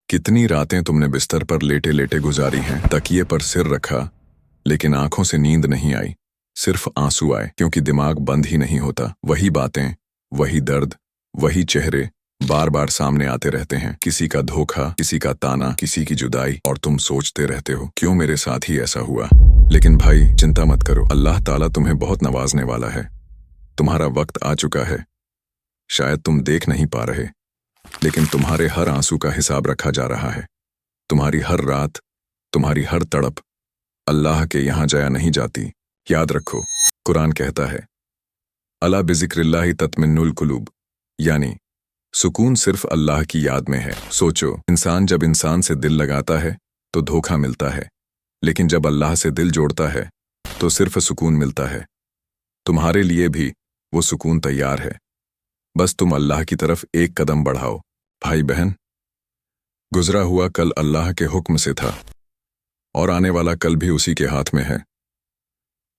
कितनी रातें तुमने बिस्तर पर लेटे लेटे गुजारी हैं, तकिए पर सिर रखा, लेकिन आंखों से नींद नहीं आई, सिर्फ आंसू आए, क्योंकि दिमाग बंद ही नहीं होता। वही बातें, वही दर्द, वही चेहरे बार बार सामने आते रहते हैं। किसी का धोखा, किसी का ताना, किसी की जुदाई, और तुम सोचते रहते हो क्यों मेरे साथ ही ऐसा हुआ। लेकिन भाई चिंता मत करो, अल्लाह ताला तुम्हें बहुत नवाजने वाला है। तुम्हारा वक्त आ चुका है। शायद तुम देख नहीं पा रहे, लेकिन तुम्हारे हर आंसू का हिसाब रखा जा रहा है। तुम्हारी हर रात, तुम्हारी हर तड़प अल्लाह के यहां जाया नहीं जाती। याद रखो, कुरान कहता है, अला बिज़िक्रिल्लाहि तत्मिन्नुल कुलूब, यानी सुकून सिर्फ अल्लाह की याद में है। सोचो, इंसान जब इंसान से दिल लगाता है तो धोखा मिलता है, लेकिन जब अल्लाह से दिल जोड़ता है तो सिर्फ सुकून मिलता है। तुम्हारे लिए भी वो सुकून तैयार है, बस तुम अल्लाह की तरफ एक कदम बढ़ाओ। भाई बहन, गुजरा हुआ कल अल्लाह के हुक्म से था और आने वाला कल भी उसी के हाथ में है।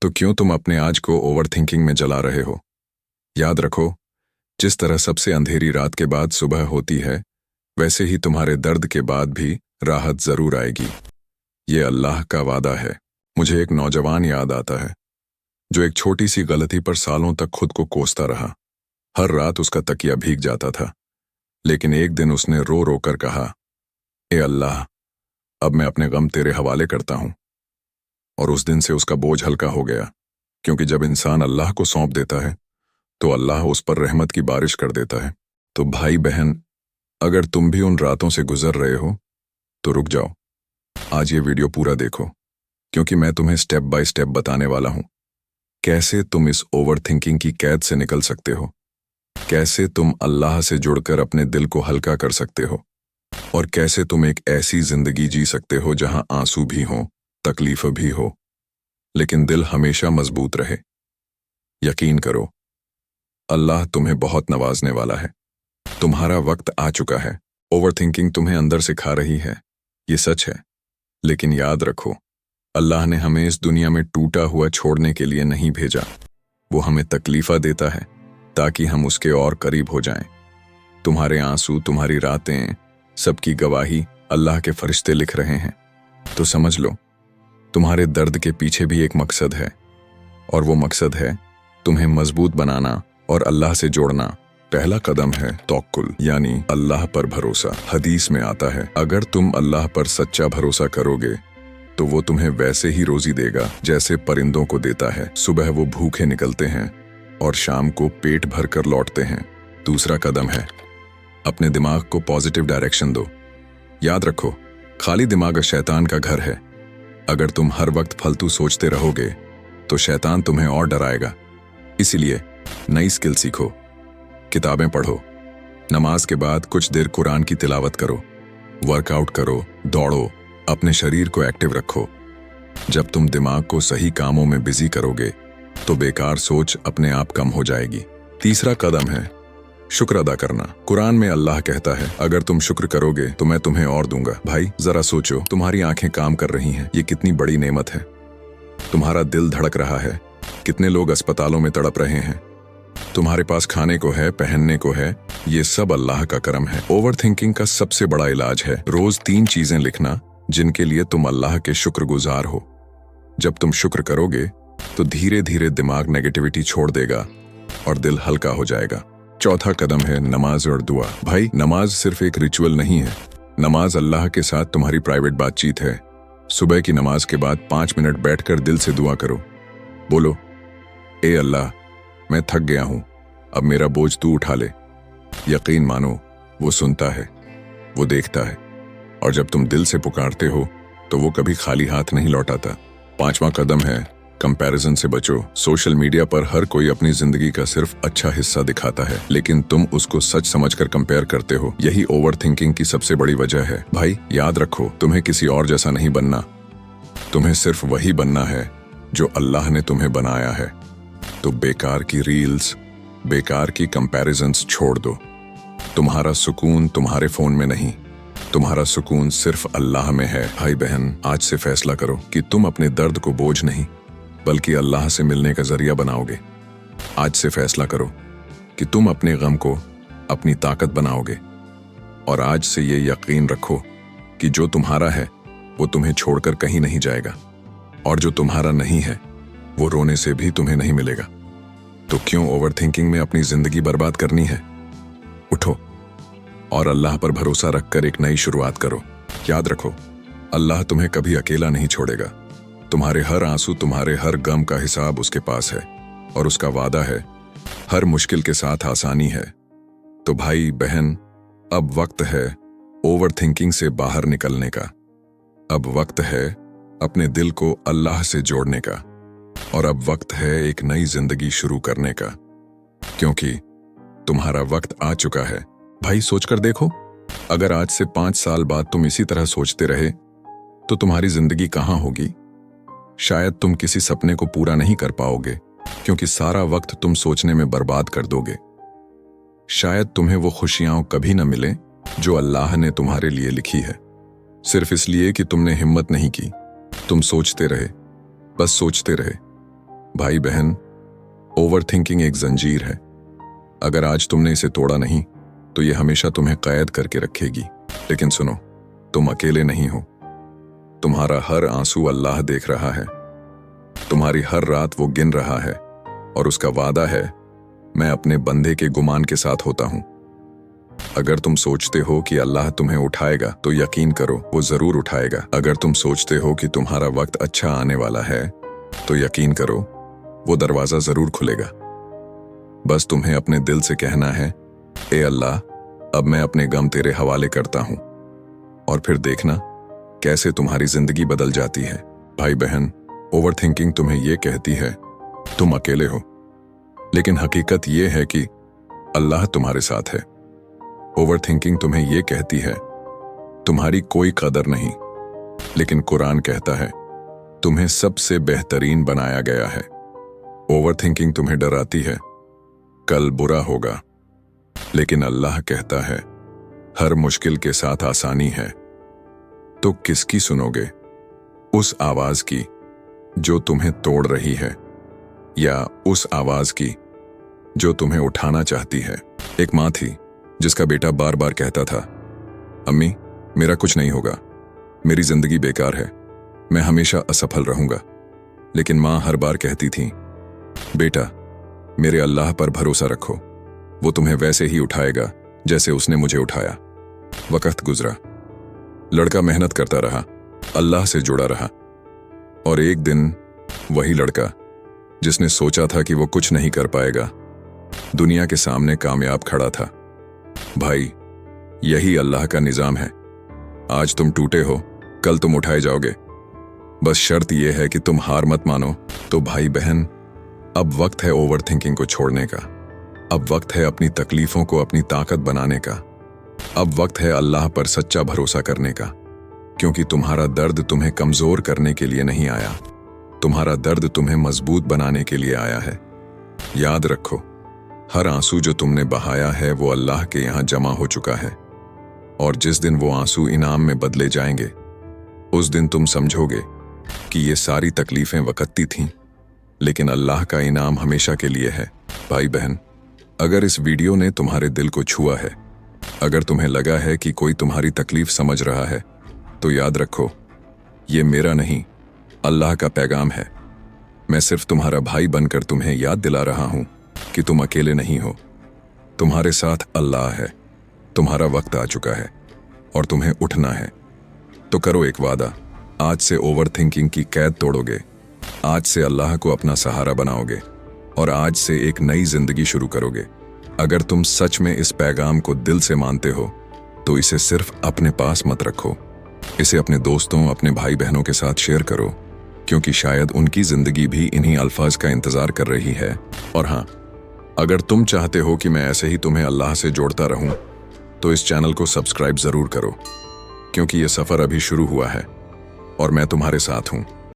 तो क्यों तुम अपने आज को ओवर थिंकिंग में जला रहे हो। याद रखो, जिस तरह सबसे अंधेरी रात के बाद सुबह होती है, वैसे ही तुम्हारे दर्द के बाद भी राहत जरूर आएगी। ये अल्लाह का वादा है। मुझे एक नौजवान याद आता है जो एक छोटी सी गलती पर सालों तक खुद को कोसता रहा। हर रात उसका तकिया भीग जाता था, लेकिन एक दिन उसने रो रो कर कहा, ए अल्लाह, अब मैं अपने गम तेरे हवाले करता हूं। और उस दिन से उसका बोझ हल्का हो गया, क्योंकि जब इंसान अल्लाह को सौंप देता है तो अल्लाह उस पर रहमत की बारिश कर देता है। तो भाई बहन, अगर तुम भी उन रातों से गुजर रहे हो तो रुक जाओ, आज ये वीडियो पूरा देखो, क्योंकि मैं तुम्हें स्टेप बाय स्टेप बताने वाला हूं कैसे तुम इस ओवर थिंकिंग की कैद से निकल सकते हो, कैसे तुम अल्लाह से जुड़कर अपने दिल को हल्का कर सकते हो, और कैसे तुम एक ऐसी जिंदगी जी सकते हो जहां आंसू भी हों, तकलीफ भी हो, लेकिन दिल हमेशा मजबूत रहे। यकीन करो, अल्लाह तुम्हें बहुत नवाजने वाला है। तुम्हारा वक्त आ चुका है। ओवर थिंकिंग तुम्हें अंदर से खा रही है, ये सच है, लेकिन याद रखो, अल्लाह ने हमें इस दुनिया में टूटा हुआ छोड़ने के लिए नहीं भेजा। वो हमें तकलीफा देता है ताकि हम उसके और करीब हो जाएं। तुम्हारे आंसू, तुम्हारी रातें, सबकी गवाही अल्लाह के फरिश्ते लिख रहे हैं। तो समझ लो, तुम्हारे दर्द के पीछे भी एक मकसद है, और वो मकसद है तुम्हें मजबूत बनाना और अल्लाह से जोड़ना। पहला कदम है तवक्कुल, यानी अल्लाह पर भरोसा। हदीस में आता है, अगर तुम अल्लाह पर सच्चा भरोसा करोगे तो वो तुम्हें वैसे ही रोजी देगा जैसे परिंदों को देता है। सुबह वो भूखे निकलते हैं और शाम को पेट भर कर लौटते हैं। दूसरा कदम है अपने दिमाग को पॉजिटिव डायरेक्शन दो। याद रखो, खाली दिमाग शैतान का घर है। अगर तुम हर वक्त फालतू सोचते रहोगे तो शैतान तुम्हें और डराएगा। इसीलिए नई स्किल सीखो, किताबें पढ़ो, नमाज के बाद कुछ देर कुरान की तिलावत करो, वर्कआउट करो, दौड़ो, अपने शरीर को एक्टिव रखो। जब तुम दिमाग को सही कामों में बिजी करोगे तो बेकार सोच अपने आप कम हो जाएगी। तीसरा कदम है शुक्र अदा करना। कुरान में अल्लाह कहता है, अगर तुम शुक्र करोगे तो मैं तुम्हें और दूंगा। भाई जरा सोचो, तुम्हारी आंखें काम कर रही हैं, ये कितनी बड़ी नेमत है। तुम्हारा दिल धड़क रहा है, कितने लोग अस्पतालों में तड़प रहे हैं। तुम्हारे पास खाने को है, पहनने को है, ये सब अल्लाह का करम है। ओवर थिंकिंग का सबसे बड़ा इलाज है रोज 3 चीजें लिखना जिनके लिए तुम अल्लाह के शुक्रगुजार हो। जब तुम शुक्र करोगे तो धीरे धीरे दिमाग नेगेटिविटी छोड़ देगा और दिल हल्का हो जाएगा। चौथा कदम है नमाज और दुआ। भाई, नमाज सिर्फ एक रिचुअल नहीं है, नमाज अल्लाह के साथ तुम्हारी प्राइवेट बातचीत है। सुबह की नमाज के बाद 5 मिनट बैठकर दिल से दुआ करो। बोलो, ए अल्लाह, मैं थक गया हूं, अब मेरा बोझ तू उठा ले। यकीन मानो, वो सुनता है, वो देखता है, और जब तुम दिल से पुकारते हो तो वो कभी खाली हाथ नहीं लौटाता। 5वां कदम है कंपैरिजन से बचो। सोशल मीडिया पर हर कोई अपनी जिंदगी का सिर्फ अच्छा हिस्सा दिखाता है, लेकिन तुम उसको सच समझकर कंपेयर करते हो। यही ओवर थिंकिंग की सबसे बड़ी वजह है। भाई याद रखो, तुम्हें किसी और जैसा नहीं बनना, तुम्हें सिर्फ वही बनना है जो अल्लाह ने तुम्हें बनाया है। तो बेकार की रील्स, बेकार की कंपैरिजन्स छोड़ दो। तुम्हारा सुकून तुम्हारे फोन में नहीं, तुम्हारा सुकून सिर्फ अल्लाह में है। भाई बहन, आज से फैसला करो कि तुम अपने दर्द को बोझ नहीं बल्कि अल्लाह से मिलने का जरिया बनाओगे। आज से फैसला करो कि तुम अपने गम को अपनी ताकत बनाओगे, और आज से ये यकीन रखो कि जो तुम्हारा है वो तुम्हें छोड़कर कहीं नहीं जाएगा, और जो तुम्हारा नहीं है वो रोने से भी तुम्हें नहीं मिलेगा। तो क्यों ओवरथिंकिंग में अपनी जिंदगी बर्बाद करनी है? उठो और अल्लाह पर भरोसा रखकर एक नई शुरुआत करो। याद रखो, अल्लाह तुम्हें कभी अकेला नहीं छोड़ेगा। तुम्हारे हर आंसू, तुम्हारे हर गम का हिसाब उसके पास है, और उसका वादा है हर मुश्किल के साथ आसानी है। तो भाई बहन, अब वक्त है ओवरथिंकिंग से बाहर निकलने का। अब वक्त है अपने दिल को अल्लाह से जोड़ने का, और अब वक्त है एक नई जिंदगी शुरू करने का, क्योंकि तुम्हारा वक्त आ चुका है। भाई सोचकर देखो, अगर आज से 5 साल बाद तुम इसी तरह सोचते रहे तो तुम्हारी जिंदगी कहां होगी? शायद तुम किसी सपने को पूरा नहीं कर पाओगे, क्योंकि सारा वक्त तुम सोचने में बर्बाद कर दोगे। शायद तुम्हें वो खुशियां कभी न मिले जो अल्लाह ने तुम्हारे लिए लिखी है, सिर्फ इसलिए कि तुमने हिम्मत नहीं की। तुम सोचते रहे, बस सोचते रहे। भाई बहन, ओवरथिंकिंग एक जंजीर है। अगर आज तुमने इसे तोड़ा नहीं तो ये हमेशा तुम्हें कैद करके रखेगी। लेकिन सुनो, तुम अकेले नहीं हो। तुम्हारा हर आंसू अल्लाह देख रहा है, तुम्हारी हर रात वो गिन रहा है, और उसका वादा है मैं अपने बंदे के गुमान के साथ होता हूं। अगर तुम सोचते हो कि अल्लाह तुम्हें उठाएगा तो यकीन करो वो जरूर उठाएगा। अगर तुम सोचते हो कि तुम्हारा वक्त अच्छा आने वाला है तो यकीन करो वो दरवाजा जरूर खुलेगा। बस तुम्हें अपने दिल से कहना है, ए अल्लाह, अब मैं अपने गम तेरे हवाले करता हूं, और फिर देखना कैसे तुम्हारी जिंदगी बदल जाती है। भाई बहन, ओवरथिंकिंग तुम्हें यह कहती है तुम अकेले हो, लेकिन हकीकत यह है कि अल्लाह तुम्हारे साथ है। ओवरथिंकिंग तुम्हें यह कहती है तुम्हारी कोई कदर नहीं, लेकिन कुरान कहता है तुम्हें सबसे बेहतरीन बनाया गया है। ओवरथिंकिंग तुम्हें डराती है कल बुरा होगा, लेकिन अल्लाह कहता है हर मुश्किल के साथ आसानी है। तो किसकी सुनोगे? उस आवाज की जो तुम्हें तोड़ रही है, या उस आवाज की जो तुम्हें उठाना चाहती है? एक माँ थी जिसका बेटा बार बार कहता था, अम्मी मेरा कुछ नहीं होगा, मेरी जिंदगी बेकार है, मैं हमेशा असफल रहूंगा। लेकिन माँ हर बार कहती थी, बेटा मेरे अल्लाह पर भरोसा रखो, वो तुम्हें वैसे ही उठाएगा जैसे उसने मुझे उठाया। वक्त गुजरा, लड़का मेहनत करता रहा, अल्लाह से जुड़ा रहा, और एक दिन वही लड़का जिसने सोचा था कि वो कुछ नहीं कर पाएगा, दुनिया के सामने कामयाब खड़ा था। भाई, यही अल्लाह का निजाम है। आज तुम टूटे हो, कल तुम उठाए जाओगे। बस शर्त यह है कि तुम हार मत मानो। तो भाई बहन, अब वक्त है ओवरथिंकिंग को छोड़ने का। अब वक्त है अपनी तकलीफों को अपनी ताकत बनाने का। अब वक्त है अल्लाह पर सच्चा भरोसा करने का, क्योंकि तुम्हारा दर्द तुम्हें कमजोर करने के लिए नहीं आया, तुम्हारा दर्द तुम्हें मजबूत बनाने के लिए आया है। याद रखो, हर आंसू जो तुमने बहाया है वो अल्लाह के यहाँ जमा हो चुका है, और जिस दिन वो आंसू इनाम में बदले जाएंगे, उस दिन तुम समझोगे कि ये सारी तकलीफें वक्ती थीं, लेकिन अल्लाह का इनाम हमेशा के लिए है। भाई बहन, अगर इस वीडियो ने तुम्हारे दिल को छुआ है, अगर तुम्हें लगा है कि कोई तुम्हारी तकलीफ समझ रहा है, तो याद रखो, ये मेरा नहीं, अल्लाह का पैगाम है। मैं सिर्फ तुम्हारा भाई बनकर तुम्हें याद दिला रहा हूं कि तुम अकेले नहीं हो, तुम्हारे साथ अल्लाह है। तुम्हारा वक्त आ चुका है और तुम्हें उठना है। तो करो एक वादा, आज से ओवरथिंकिंग की कैद तोड़ोगे, आज से अल्लाह को अपना सहारा बनाओगे, और आज से एक नई जिंदगी शुरू करोगे। अगर तुम सच में इस पैगाम को दिल से मानते हो तो इसे सिर्फ अपने पास मत रखो, इसे अपने दोस्तों, अपने भाई बहनों के साथ शेयर करो, क्योंकि शायद उनकी जिंदगी भी इन्हीं अल्फाज का इंतजार कर रही है। और हाँ, अगर तुम चाहते हो कि मैं ऐसे ही तुम्हें अल्लाह से जोड़ता रहूं, तो इस चैनल को सब्सक्राइब जरूर करो, क्योंकि ये सफर अभी शुरू हुआ है और मैं तुम्हारे साथ हूं।